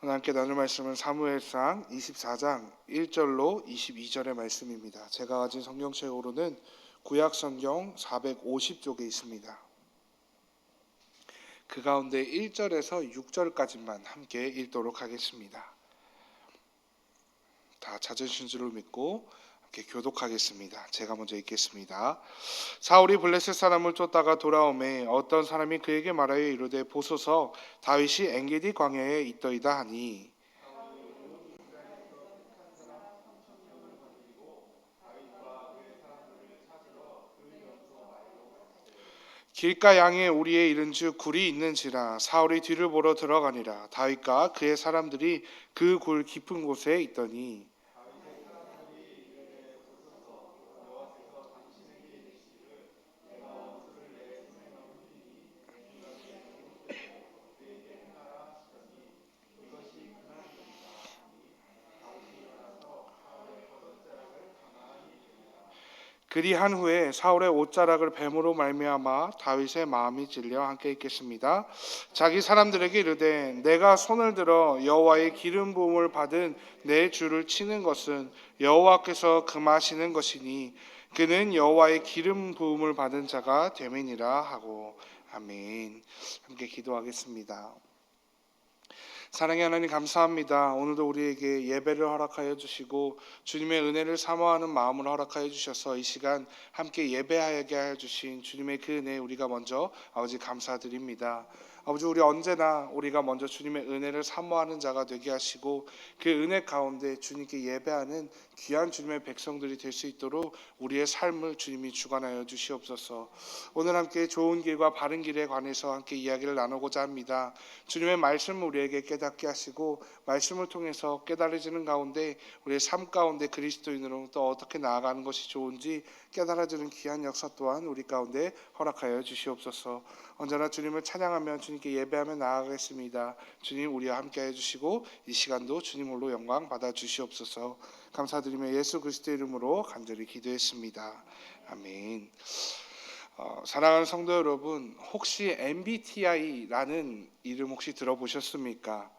오늘 함께 나눌 말씀은 사무엘상 24장 1절로 22절의 말씀입니다. 제가 가진 성경책으로는 구약성경 450쪽에 있습니다. 그 가운데 1절에서 6절까지만 함께 읽도록 하겠습니다. 다 찾으신 줄을 믿고 함께 교독하겠습니다. 제가 먼저 읽겠습니다. 사울이 블레셋 사람을 쫓다가 돌아오매 어떤 사람이 그에게 말하여 이르되 보소서 다윗이 엔게디 광야에 있더이다 하니 길가 양에 우리의 이른즉 굴이 있는지라 사울이 뒤를 보러 들어가니라 다윗과 그의 사람들이 그 굴 깊은 곳에 있더니 그리한 후에 사울의 옷자락을 뱀으로 말미암아 다윗의 마음이 찔려 함께 읽겠습니다. 자기 사람들에게 이르되 내가 손을 들어 여호와의 기름 부음을 받은 내 주를 치는 것은 여호와께서 금하시는 것이니 그는 여호와의 기름 부음을 받은 자가 됨이니라 하고 아멘. 함께 기도하겠습니다. 사랑의 하나님 감사합니다. 오늘도 우리에게 예배를 허락하여 주시고 주님의 은혜를 사모하는 마음을 허락하여 주셔서 이 시간 함께 예배하게 하여 주신 주님의 그 은혜에 우리가 먼저 아버지 감사드립니다. 아버지 우리 언제나 우리가 먼저 주님의 은혜를 사모하는 자가 되게 하시고 그 은혜 가운데 주님께 예배하는 귀한 주님의 백성들이 될 수 있도록 우리의 삶을 주님이 주관하여 주시옵소서. 오늘 함께 좋은 길과 바른 길에 관해서 함께 이야기를 나누고자 합니다. 주님의 말씀을 우리에게 깨닫게 하시고 말씀을 통해서 깨달아지는 가운데 우리의 삶 가운데 그리스도인으로 또 어떻게 나아가는 것이 좋은지 깨달아지는 귀한 역사 또한 우리 가운데 허락하여 주시옵소서. 언제나 주님을 찬양하며 주님께 예배하며 나아가겠습니다. 주님 우리와 함께 해주시고 이 시간도 주님 홀로 영광 받아 주시옵소서. 감사드리며 예수 그리스도의 이름으로 간절히 기도했습니다. 아멘. 사랑하는 성도 여러분, 혹시 MBTI라는 이름 혹시 들어보셨습니까?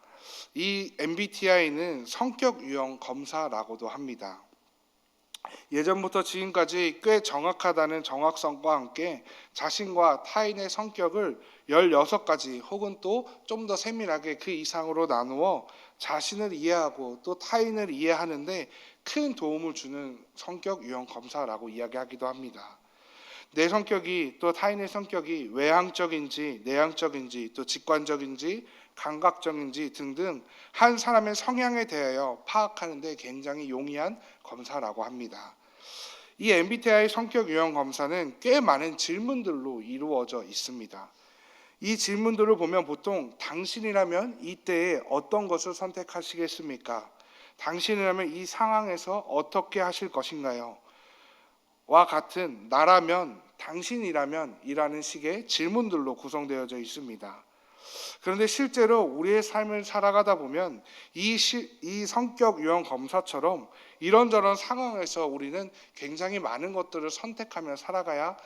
이 MBTI는 성격 유형 검사라고도 합니다. 예전부터 지금까지 꽤 정확하다는 정확성과 함께 자신과 타인의 성격을 16가지 혹은 또 좀 더 세밀하게 그 이상으로 나누어 자신을 이해하고 또 타인을 이해하는데 큰 도움을 주는 성격 유형 검사라고 이야기하기도 합니다. 내 성격이 또 타인의 성격이 외향적인지 내향적인지 또 직관적인지 감각적인지 등등 한 사람의 성향에 대하여 파악하는 데 굉장히 용이한 검사라고 합니다. 이 MBTI 성격 유형 검사는 꽤 많은 질문들로 이루어져 있습니다. 이 질문들을 보면 보통 당신이라면 이때에 어떤 것을 선택하시겠습니까? 당신이라면 이 상황에서 어떻게 하실 것인가요? 와 같은 나라면 당신이라면 이라는 식의 질문들로 구성되어져 있습니다. 그런데 실제로 우리의 삶을 살아가다 보면 이 성격 유형 검사처럼 이런저런 상황에서 우리는 굉장히 많은 것들을 선택하며 살아가야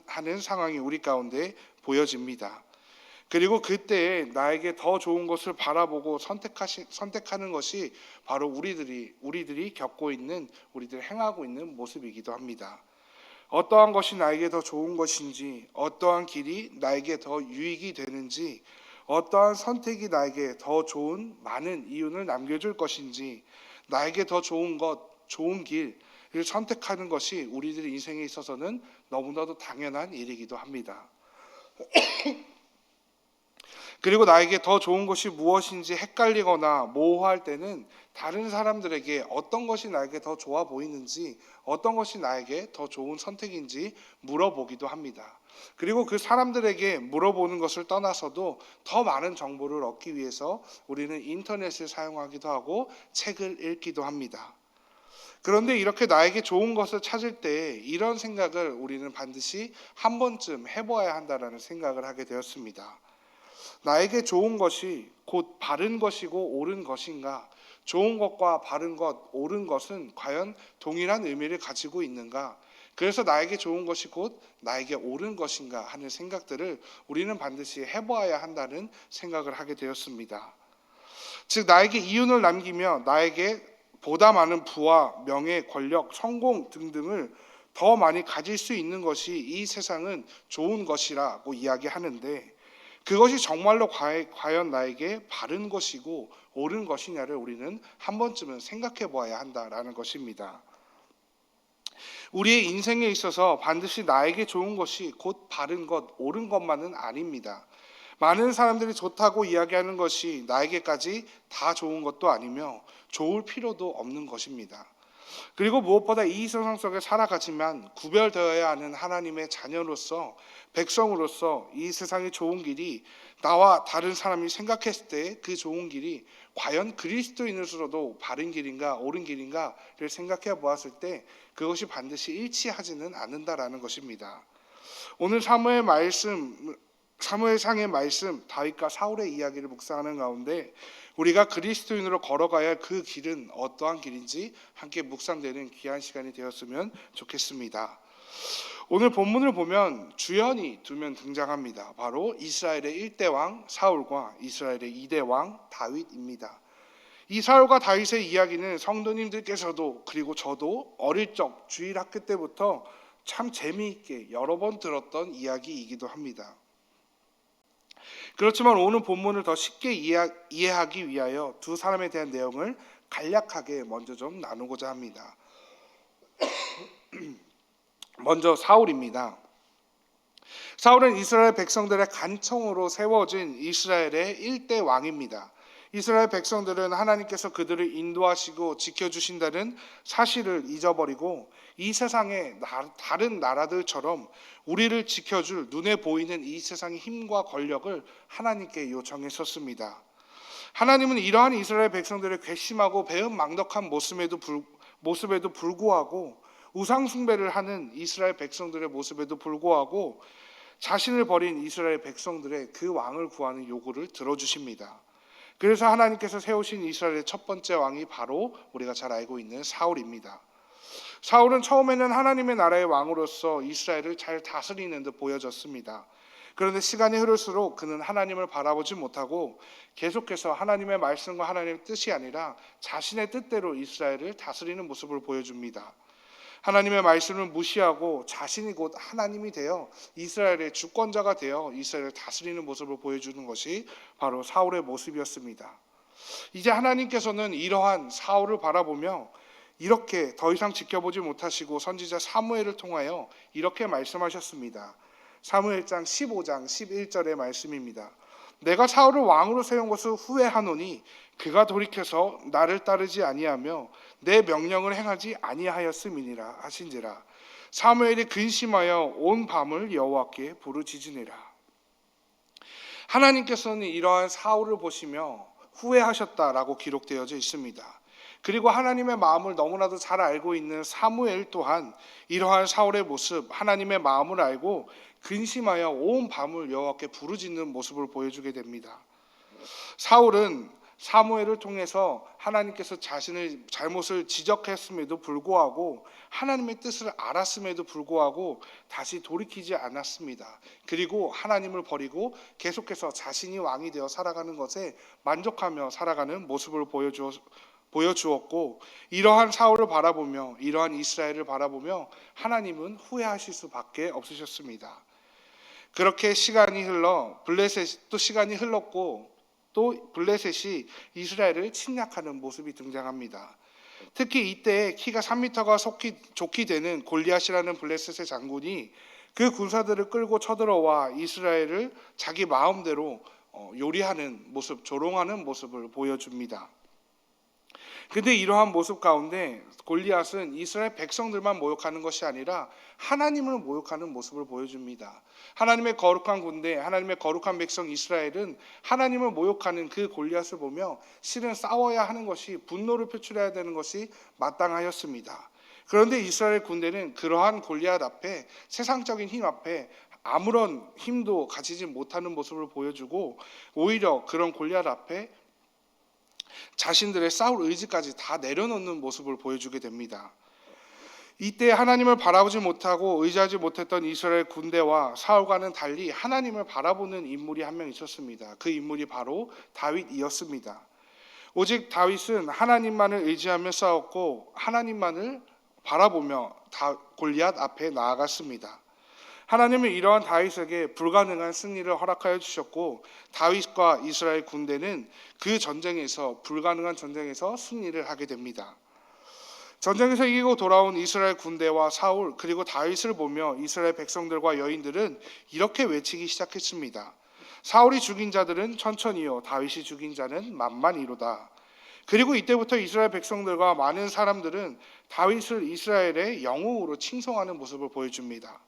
하는 상황이 우리 가운데 보여집니다. 그리고 그때에 나에게 더 좋은 것을 바라보고 선택하는 것이 바로 우리들이 겪고 있는 우리들이 행하고 있는 모습이기도 합니다. 어떠한 것이 나에게 더 좋은 것인지, 어떠한 길이 나에게 더 유익이 되는지, 어떠한 선택이 나에게 더 좋은 많은 이윤을 남겨줄 것인지, 나에게 더 좋은 것, 좋은 길을 선택하는 것이 우리들의 인생에 있어서는 너무나도 당연한 일이기도 합니다. 그리고 나에게 더 좋은 것이 무엇인지 헷갈리거나 모호할 때는 다른 사람들에게 어떤 것이 나에게 더 좋아 보이는지, 어떤 것이 나에게 더 좋은 선택인지 물어보기도 합니다. 그리고 그 사람들에게 물어보는 것을 떠나서도 더 많은 정보를 얻기 위해서 우리는 인터넷을 사용하기도 하고 책을 읽기도 합니다. 그런데 이렇게 나에게 좋은 것을 찾을 때 이런 생각을 우리는 반드시 한 번쯤 해봐야 한다는 생각을 하게 되었습니다. 나에게 좋은 것이 곧 바른 것이고 옳은 것인가? 좋은 것과 바른 것, 옳은 것은 과연 동일한 의미를 가지고 있는가? 그래서 나에게 좋은 것이 곧 나에게 옳은 것인가 하는 생각들을 우리는 반드시 해보아야 한다는 생각을 하게 되었습니다. 즉 나에게 이윤을 남기며 나에게 보다 많은 부와 명예, 권력, 성공 등등을 더 많이 가질 수 있는 것이 이 세상은 좋은 것이라고 이야기하는데, 그것이 정말로 과연 나에게 바른 것이고 옳은 것이냐를 우리는 한 번쯤은 생각해 보아야 한다라는 것입니다. 우리의 인생에 있어서 반드시 나에게 좋은 것이 곧 바른 것, 옳은 것만은 아닙니다. 많은 사람들이 좋다고 이야기하는 것이 나에게까지 다 좋은 것도 아니며 좋을 필요도 없는 것입니다. 그리고 무엇보다 이 세상 속에 살아가지만 구별되어야 하는 하나님의 자녀로서, 백성으로서 이 세상의 좋은 길이 나와 다른 사람이 생각했을 때 그 좋은 길이 과연 그리스도인으로서도 바른 길인가 옳은 길인가를 생각해 보았을 때 그것이 반드시 일치하지는 않는다라는 것입니다. 오늘 사무엘상의 말씀, 다윗과 사울의 이야기를 묵상하는 가운데 우리가 그리스도인으로 걸어가야 할 그 길은 어떠한 길인지 함께 묵상되는 귀한 시간이 되었으면 좋겠습니다. 오늘 본문을 보면 주연이 두 명 등장합니다. 바로 이스라엘의 1대 왕 사울과 이스라엘의 2대 왕 다윗입니다. 이 사울과 다윗의 이야기는 성도님들께서도 그리고 저도 어릴 적 주일학교 때부터 참 재미있게 여러 번 들었던 이야기이기도 합니다. 그렇지만 오늘 본문을 더 쉽게 이해하기 위하여 두 사람에 대한 내용을 간략하게 먼저 좀 나누고자 합니다. 먼저 사울입니다. 사울은 이스라엘 백성들의 간청으로 세워진 이스라엘의 1대 왕입니다. 이스라엘 백성들은 하나님께서 그들을 인도하시고 지켜주신다는 사실을 잊어버리고 이 세상의 다른 나라들처럼 우리를 지켜줄 눈에 보이는 이 세상의 힘과 권력을 하나님께 요청했었습니다. 하나님은 이러한 이스라엘 백성들의 괘씸하고 배은망덕한 모습에도 불구하고, 우상 숭배를 하는 이스라엘 백성들의 모습에도 불구하고 자신을 버린 이스라엘 백성들의 그 왕을 구하는 요구를 들어주십니다. 그래서 하나님께서 세우신 이스라엘의 첫 번째 왕이 바로 우리가 잘 알고 있는 사울입니다. 사울은 처음에는 하나님의 나라의 왕으로서 이스라엘을 잘 다스리는 듯 보여졌습니다. 그런데 시간이 흐를수록 그는 하나님을 바라보지 못하고 계속해서 하나님의 말씀과 하나님의 뜻이 아니라 자신의 뜻대로 이스라엘을 다스리는 모습을 보여줍니다. 하나님의 말씀을 무시하고 자신이 곧 하나님이 되어 이스라엘의 주권자가 되어 이스라엘을 다스리는 모습을 보여주는 것이 바로 사울의 모습이었습니다. 이제 하나님께서는 이러한 사울을 바라보며 이렇게 더 이상 지켜보지 못하시고 선지자 사무엘을 통하여 이렇게 말씀하셨습니다. 사무엘상 15장 11절의 말씀입니다. 내가 사울을 왕으로 세운 것을 후회하노니 그가 돌이켜서 나를 따르지 아니하며 내 명령을 행하지 아니하였음이니라 하신지라. 사무엘이 근심하여 온 밤을 여호와께 부르짖으니라. 하나님께서는 이러한 사울을 보시며 후회하셨다라고 기록되어져 있습니다. 그리고 하나님의 마음을 너무나도 잘 알고 있는 사무엘 또한 이러한 사울의 모습, 하나님의 마음을 알고 근심하여 온 밤을 여호와께 부르짖는 모습을 보여주게 됩니다. 사울은 사무엘을 통해서 하나님께서 자신의 잘못을 지적했음에도 불구하고 하나님의 뜻을 알았음에도 불구하고 다시 돌이키지 않았습니다. 그리고 하나님을 버리고 계속해서 자신이 왕이 되어 살아가는 것에 만족하며 살아가는 모습을 보여주었고, 이러한 사울을 바라보며 이러한 이스라엘을 바라보며 하나님은 후회하실 수밖에 없으셨습니다. 그렇게 시간이 흘렀고 또 블레셋이 이스라엘을 침략하는 모습이 등장합니다. 특히 이때 키가 3m가 좋게 되는 골리앗이라는 블레셋의 장군이 그 군사들을 끌고 쳐들어와 이스라엘을 자기 마음대로 요리하는 모습, 조롱하는 모습을 보여줍니다. 근데 이러한 모습 가운데 골리앗은 이스라엘 백성들만 모욕하는 것이 아니라 하나님을 모욕하는 모습을 보여줍니다. 하나님의 거룩한 군대, 하나님의 거룩한 백성 이스라엘은 하나님을 모욕하는 그 골리앗을 보며 실은 싸워야 하는 것이, 분노를 표출해야 되는 것이 마땅하였습니다. 그런데 이스라엘 군대는 그러한 골리앗 앞에, 세상적인 힘 앞에 아무런 힘도 가지지 못하는 모습을 보여주고 오히려 그런 골리앗 앞에 자신들의 싸울 의지까지 다 내려놓는 모습을 보여주게 됩니다. 이때 하나님을 바라보지 못하고 의지하지 못했던 이스라엘 군대와 사울과는 달리 하나님을 바라보는 인물이 한 명 있었습니다. 그 인물이 바로 다윗이었습니다. 오직 다윗은 하나님만을 의지하며 싸웠고 하나님만을 바라보며 골리앗 앞에 나아갔습니다. 하나님은 이러한 다윗에게 불가능한 승리를 허락하여 주셨고 다윗과 이스라엘 군대는 그 전쟁에서 불가능한 전쟁에서 승리를 하게 됩니다. 전쟁에서 이기고 돌아온 이스라엘 군대와 사울 그리고 다윗을 보며 이스라엘 백성들과 여인들은 이렇게 외치기 시작했습니다. 사울이 죽인 자들은 천천히요 다윗이 죽인 자는 만만히로다. 그리고 이때부터 이스라엘 백성들과 많은 사람들은 다윗을 이스라엘의 영웅으로 칭송하는 모습을 보여줍니다.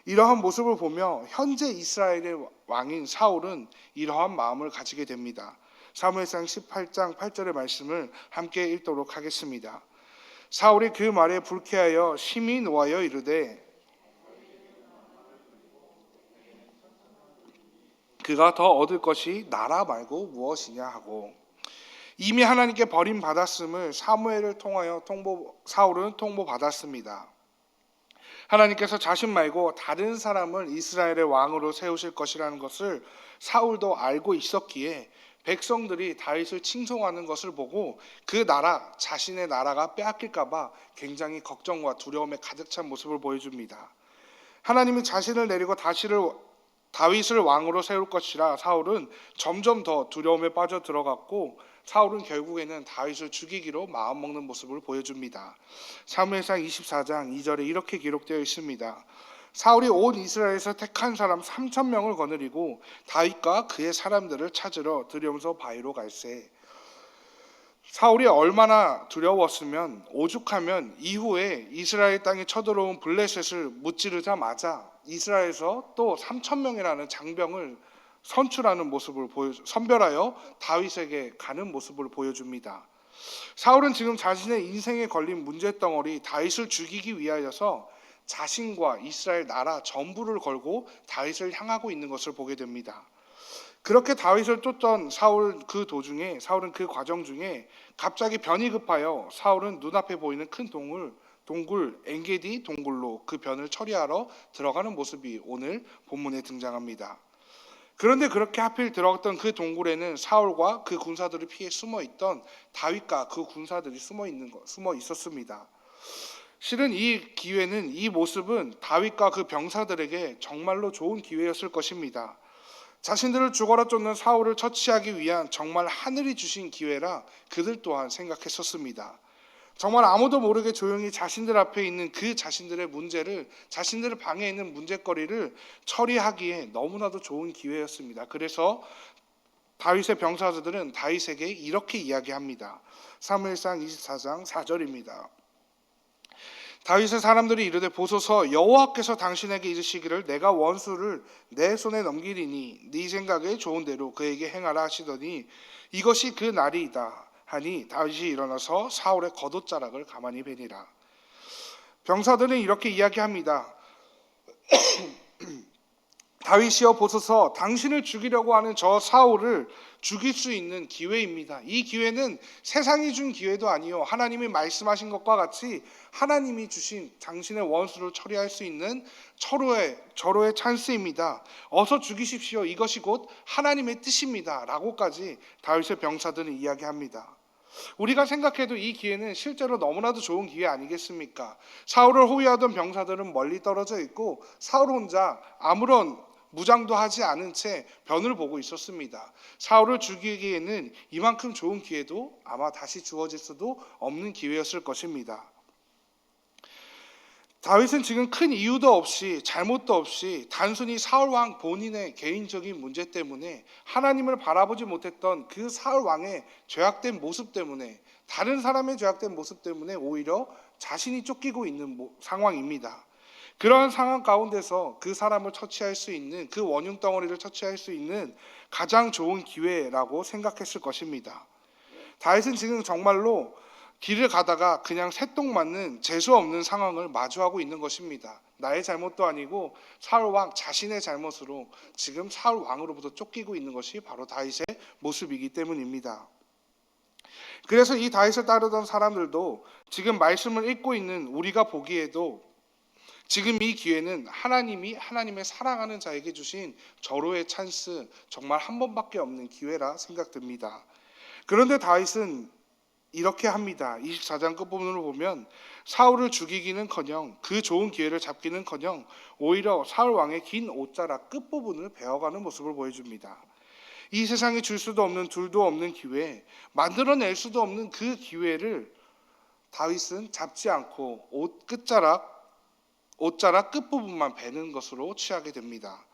이러한 모습을 보며 현재 이스라엘의 왕인 사울은 이러한 마음을 가지게 됩니다. 사무엘상 18장 8절의 말씀을 함께 읽도록 하겠습니다. 사울이 그 말에 불쾌하여 심히 노하여 이르되 그가 더 얻을 것이 나라 말고 무엇이냐 하고 이미 하나님께 버림받았음을 사무엘을 통하여 사울은 통보받았습니다. 하나님께서 자신 말고 다른 사람을 이스라엘의 왕으로 세우실 것이라는 것을 사울도 알고 있었기에 백성들이 다윗을 칭송하는 것을 보고 그 나라, 자신의 나라가 빼앗길까 봐 굉장히 걱정과 두려움에 가득 찬 모습을 보여줍니다. 하나님이 자신을 내리고 다윗을 왕으로 세울 것이라 사울은 점점 더 두려움에 빠져 들어갔고 사울은 결국에는 다윗을 죽이기로 마음먹는 모습을 보여줍니다. 사무엘상 24장 2절에 이렇게 기록되어 있습니다. 사울이 온 이스라엘에서 택한 사람 3,000명을 거느리고 다윗과 그의 사람들을 찾으러 드리움소 바위로 갈새. 사울이 얼마나 두려웠으면 오죽하면 이후에 이스라엘 땅에 쳐들어온 블레셋을 무찌르자마자 이스라엘에서 또 3,000명이라는 장병을 선출하는 모습을 선별하여 다윗에게 가는 모습을 보여줍니다. 사울은 지금 자신의 인생에 걸린 문제덩어리 다윗을 죽이기 위하여서 자신과 이스라엘 나라 전부를 걸고 다윗을 향하고 있는 것을 보게 됩니다. 그렇게 다윗을 쫓던 사울은 그 과정 중에 갑자기 변이 급하여 사울은 눈앞에 보이는 큰 동굴 엔게디 동굴로 그 변을 처리하러 들어가는 모습이 오늘 본문에 등장합니다. 그런데 그렇게 하필 들어갔던 그 동굴에는 사울과 그 군사들을 피해 숨어 있던 다윗과 그 군사들이 숨어 있었습니다. 실은 이 모습은 다윗과 그 병사들에게 정말로 좋은 기회였을 것입니다. 자신들을 죽어라 쫓는 사울을 처치하기 위한 정말 하늘이 주신 기회라 그들 또한 생각했었습니다. 정말 아무도 모르게 조용히 자신들 앞에 있는 그 자신들의 문제를, 자신들을 방해해 있는 문제거리를 처리하기에 너무나도 좋은 기회였습니다. 그래서 다윗의 병사들은 다윗에게 이렇게 이야기합니다. 사무엘상 24장 4절입니다. 다윗의 사람들이 이르되 보소서 여호와께서 당신에게 이르시기를 내가 원수를 내 손에 넘기리니 네 생각에 좋은 대로 그에게 행하라 하시더니 이것이 그 날이이다 하니 다윗이 일어나서 사울의 겉옷자락을 가만히 베니라. 병사들은 이렇게 이야기합니다. 다윗이여 보소서 당신을 죽이려고 하는 저 사울을 죽일 수 있는 기회입니다. 이 기회는 세상이 준 기회도 아니요 하나님이 말씀하신 것과 같이 하나님이 주신 당신의 원수를 처리할 수 있는 절호의 찬스입니다. 어서 죽이십시오. 이것이 곧 하나님의 뜻입니다. 라고까지 다윗의 병사들은 이야기합니다. 우리가 생각해도 이 기회는 실제로 너무나도 좋은 기회 아니겠습니까? 사울을 호위하던 병사들은 멀리 떨어져 있고 사울 혼자 아무런 무장도 하지 않은 채 변을 보고 있었습니다. 사울을 죽이기에는 이만큼 좋은 기회도 아마 다시 주어질 수도 없는 기회였을 것입니다. 다윗은 지금 큰 이유도 없이 잘못도 없이 단순히 사울 왕 본인의 개인적인 문제 때문에 하나님을 바라보지 못했던 그 사울 왕의 죄악된 모습 때문에 다른 사람의 죄악된 모습 때문에 오히려 자신이 쫓기고 있는 상황입니다. 그러한 상황 가운데서 그 사람을 처치할 수 있는 그 원흉 덩어리를 처치할 수 있는 가장 좋은 기회라고 생각했을 것입니다. 다윗은 지금 정말로 길을 가다가 그냥 새똥맞는 재수 없는 상황을 마주하고 있는 것입니다. 나의 잘못도 아니고 사울 왕 자신의 잘못으로 지금 사울 왕으로부터 쫓기고 있는 것이 바로 다윗의 모습이기 때문입니다. 그래서 이 다윗을 따르던 사람들도 지금 말씀을 읽고 있는 우리가 보기에도 지금 이 기회는 하나님이 하나님의 사랑하는 자에게 주신 절호의 찬스, 정말 한 번밖에 없는 기회라 생각됩니다. 그런데 다윗은 이렇게 합니다. 24장 끝부분으로 보면 사울을 죽이기는커녕 그 좋은 기회를 잡기는커녕 오히려 사울 왕의 긴 옷자락 끝부분을 베어가는 모습을 보여줍니다. 이 세상에 줄 수도 없는, 둘도 없는 기회, 만들어낼 수도 없는 그 기회를 다윗은 잡지 않고 옷자락 끝부분만 베는 것으로 취하게 됩니다.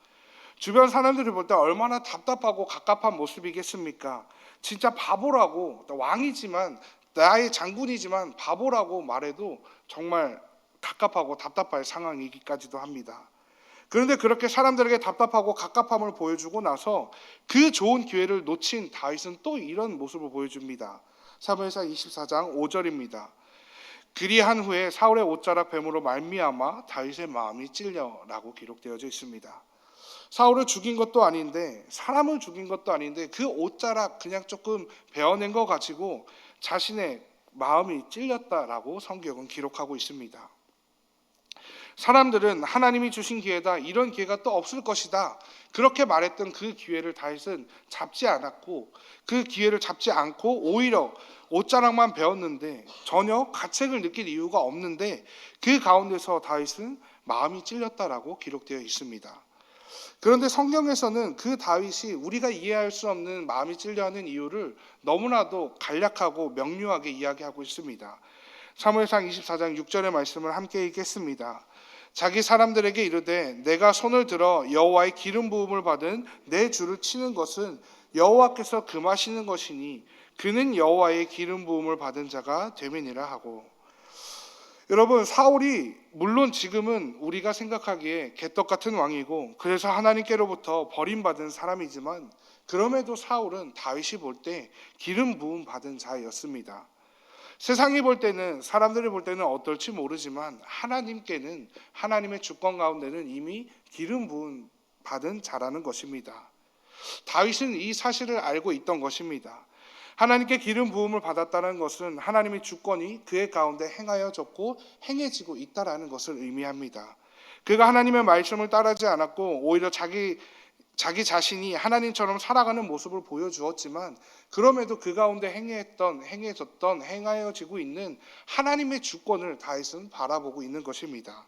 주변 사람들이 볼 때 얼마나 답답하고 갑갑한 모습이겠습니까? 진짜 바보라고, 왕이지만 나의 장군이지만 바보라고 말해도 정말 갑갑하고 답답할 상황이기까지도 합니다. 그런데 그렇게 사람들에게 답답하고 갑갑함을 보여주고 나서 그 좋은 기회를 놓친 다윗은 또 이런 모습을 보여줍니다. 사무엘상 24장 5절입니다. 그리한 후에 사울의 옷자락 뱀으로 말미암아 다윗의 마음이 찔려라고 기록되어져 있습니다. 사울을 죽인 것도 아닌데, 사람을 죽인 것도 아닌데 그 옷자락 그냥 조금 베어낸 거 가지고 자신의 마음이 찔렸다라고 성경은 기록하고 있습니다. 사람들은 하나님이 주신 기회다, 이런 기회가 또 없을 것이다, 그렇게 말했던 그 기회를 다윗은 잡지 않았고, 그 기회를 잡지 않고 오히려 옷자락만 베었는데 전혀 가책을 느낄 이유가 없는데 그 가운데서 다윗은 마음이 찔렸다라고 기록되어 있습니다. 그런데 성경에서는 그 다윗이 우리가 이해할 수 없는 마음이 찔려하는 이유를 너무나도 간략하고 명료하게 이야기하고 있습니다. 사무엘상 24장 6절의 말씀을 함께 읽겠습니다. 자기 사람들에게 이르되 내가 손을 들어 여호와의 기름 부음을 받은 내 주를 치는 것은 여호와께서 금하시는 것이니 그는 여호와의 기름 부음을 받은 자가 됨이니라 하고. 여러분, 사울이 물론 지금은 우리가 생각하기에 개떡 같은 왕이고 그래서 하나님께로부터 버림받은 사람이지만 그럼에도 사울은 다윗이 볼 때 기름 부음 받은 자였습니다. 세상이 볼 때는, 사람들이 볼 때는 어떨지 모르지만 하나님께는, 하나님의 주권 가운데는 이미 기름 부음 받은 자라는 것입니다. 다윗은 이 사실을 알고 있던 것입니다. 하나님께 기름 부음을 받았다는 것은 하나님의 주권이 그의 가운데 행하여졌고 행해지고 있다라는 것을 의미합니다. 그가 하나님의 말씀을 따르지 않았고 오히려 자기 자신이 하나님처럼 살아가는 모습을 보여주었지만 그럼에도 그 가운데 행해졌던, 행하여지고 있는 하나님의 주권을 다윗은 바라보고 있는 것입니다.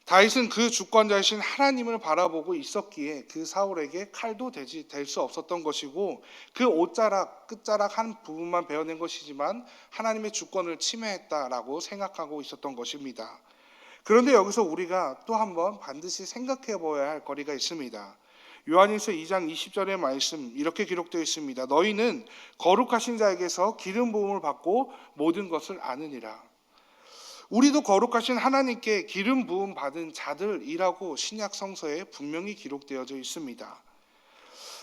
다윗은 그 주권자이신 하나님을 바라보고 있었기에 그 사울에게 칼도 될 수 없었던 것이고 그 옷자락 끝자락 한 부분만 베어낸 것이지만 하나님의 주권을 침해했다라고 생각하고 있었던 것입니다. 그런데 여기서 우리가 또 한번 반드시 생각해 보아야 할 거리가 있습니다. 요한일서 2장 20절의 말씀 이렇게 기록되어 있습니다. 너희는 거룩하신 자에게서 기름 부음을 받고 모든 것을 아느니라. 우리도 거룩하신 하나님께 기름 부음 받은 자들이라고 신약 성서에 분명히 기록되어져 있습니다.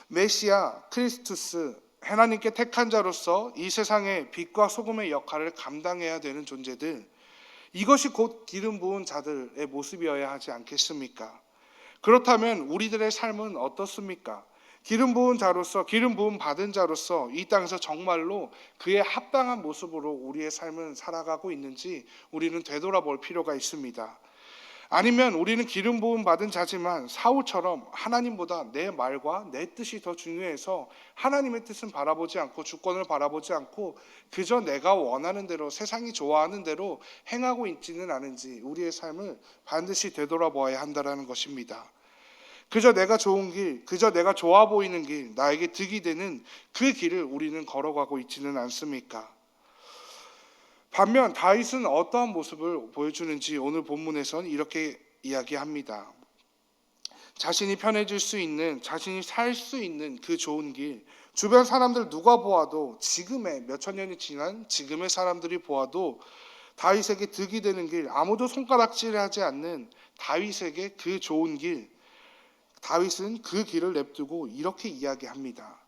메시아 크리스투스, 하나님께 택한 자로서 이 세상의 빛과 소금의 역할을 감당해야 되는 존재들, 이것이 곧 기름 부은 자들의 모습이어야 하지 않겠습니까? 그렇다면 우리들의 삶은 어떻습니까? 기름 부은 자로서, 기름 부음 받은 자로서 이 땅에서 정말로 그에 합당한 모습으로 우리의 삶은 살아가고 있는지 우리는 되돌아볼 필요가 있습니다. 아니면 우리는 기름 부음 받은 자지만 사울처럼 하나님보다 내 말과 내 뜻이 더 중요해서 하나님의 뜻은 바라보지 않고 주권을 바라보지 않고 그저 내가 원하는 대로, 세상이 좋아하는 대로 행하고 있지는 않은지 우리의 삶을 반드시 되돌아보아야 한다는 것입니다. 그저 내가 좋은 길, 그저 내가 좋아 보이는 길, 나에게 득이 되는 그 길을 우리는 걸어가고 있지는 않습니까? 반면 다윗은 어떠한 모습을 보여주는지 오늘 본문에서는 이렇게 이야기합니다. 자신이 편해질 수 있는, 자신이 살 수 있는 그 좋은 길, 주변 사람들 누가 보아도, 지금의 몇천 년이 지난 지금의 사람들이 보아도 다윗에게 득이 되는 길, 아무도 손가락질하지 않는 다윗에게 그 좋은 길, 다윗은 그 길을 냅두고 이렇게 이야기합니다.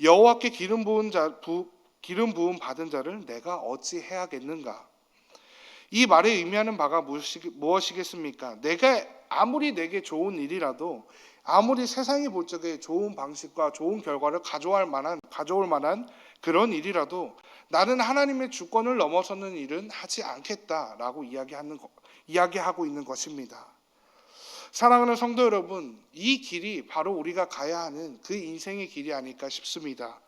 여호와께 기름 부음 받은 자를 내가 어찌 해야겠는가? 이 말에 의미하는 바가 무엇이겠습니까? 내가 아무리 내게 좋은 일이라도, 아무리 세상이 볼 적에 좋은 방식과 좋은 결과를 가져올 만한 그런 일이라도 나는 하나님의 주권을 넘어서는 일은 하지 않겠다라고 이야기하고 있는 것입니다. 사랑하는 성도 여러분, 이 길이 바로 우리가 가야 하는 그 인생의 길이 아닐까 싶습니다.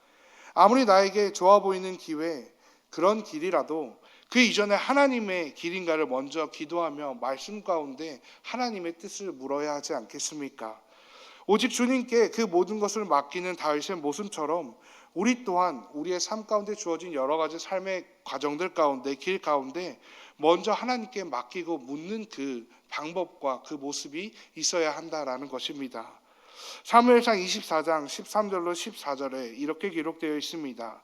아무리 나에게 좋아 보이는 기회, 그런 길이라도 그 이전에 하나님의 길인가를 먼저 기도하며 말씀 가운데 하나님의 뜻을 물어야 하지 않겠습니까? 오직 주님께 그 모든 것을 맡기는 다윗의 모습처럼 우리 또한 우리의 삶 가운데 주어진 여러 가지 삶의 과정들 가운데, 길 가운데 먼저 하나님께 맡기고 묻는 그 방법과 그 모습이 있어야 한다라는 것입니다. 사무엘상 24장 13절로 14절에 이렇게 기록되어 있습니다.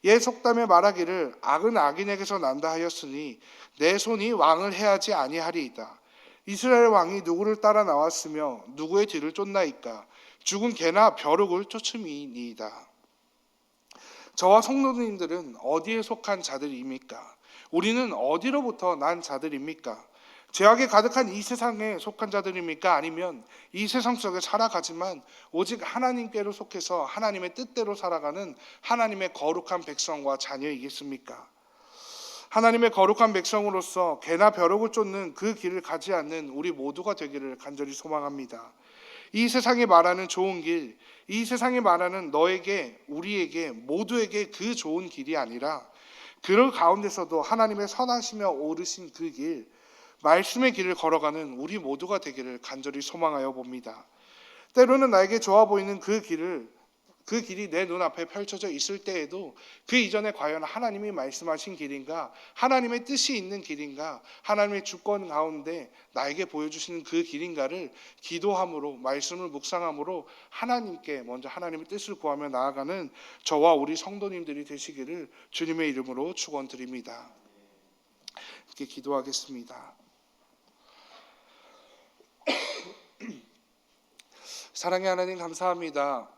옛 속담에 말하기를 악은 악인에게서 난다 하였으니 내 손이 왕을 해하지 아니하리이다. 이스라엘 왕이 누구를 따라 나왔으며 누구의 뒤를 쫓나이까? 죽은 개나 벼룩을 쫓음이니이다. 저와 성도님들은 어디에 속한 자들입니까? 우리는 어디로부터 난 자들입니까? 죄악에 가득한 이 세상에 속한 자들입니까? 아니면 이 세상 속에 살아가지만 오직 하나님께로 속해서 하나님의 뜻대로 살아가는 하나님의 거룩한 백성과 자녀이겠습니까? 하나님의 거룩한 백성으로서 개나 벼룩을 쫓는 그 길을 가지 않는 우리 모두가 되기를 간절히 소망합니다. 이 세상이 말하는 좋은 길, 이 세상이 말하는 너에게, 우리에게, 모두에게 그 좋은 길이 아니라 그 가운데서도 하나님의 선하시며 오르신 그 길, 말씀의 길을 걸어가는 우리 모두가 되기를 간절히 소망하여 봅니다. 때로는 나에게 좋아 보이는 그 길이 내 눈앞에 펼쳐져 있을 때에도 그 이전에 과연 하나님이 말씀하신 길인가, 하나님의 뜻이 있는 길인가, 하나님의 주권 가운데 나에게 보여주시는 그 길인가를 기도함으로, 말씀을 묵상함으로 하나님께 먼저 하나님의 뜻을 구하며 나아가는 저와 우리 성도님들이 되시기를 주님의 이름으로 축원드립니다. 이렇게 기도하겠습니다. 사랑의 하나님, 감사합니다.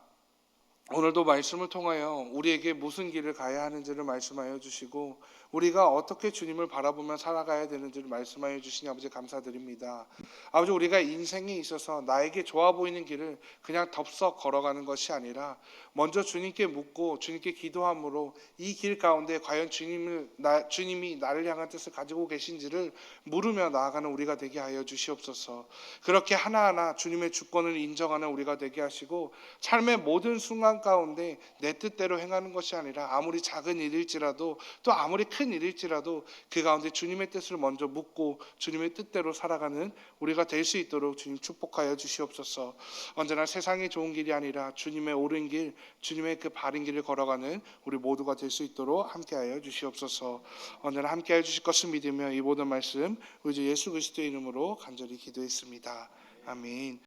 오늘도 말씀을 통하여 우리에게 무슨 길을 가야 하는지를 말씀하여 주시고 우리가 어떻게 주님을 바라보며 살아가야 되는지를 말씀하여 주시니 아버지 감사드립니다. 아버지, 우리가 인생에 있어서 나에게 좋아 보이는 길을 그냥 덥석 걸어가는 것이 아니라 먼저 주님께 묻고 주님께 기도함으로 이 길 가운데 과연 주님이 나를 향한 뜻을 가지고 계신지를 물으며 나아가는 우리가 되게 하여 주시옵소서. 그렇게 하나하나 주님의 주권을 인정하는 우리가 되게 하시고 삶의 모든 순간 가운데 내 뜻대로 행하는 것이 아니라 아무리 작은 일일지라도 또 아무리 큰 일일지라도 그 가운데 주님의 뜻을 먼저 묻고 주님의 뜻대로 살아가는 우리가 될 수 있도록 주님 축복하여 주시옵소서. 언제나 세상의 좋은 길이 아니라 주님의 옳은 길, 주님의 그 바른 길을 걸어가는 우리 모두가 될 수 있도록 함께하여 주시옵소서. 언제나 함께하여 주실 것을 믿으며 이 모든 말씀 우리 주 예수 그리스도의 이름으로 간절히 기도했습니다. 아멘.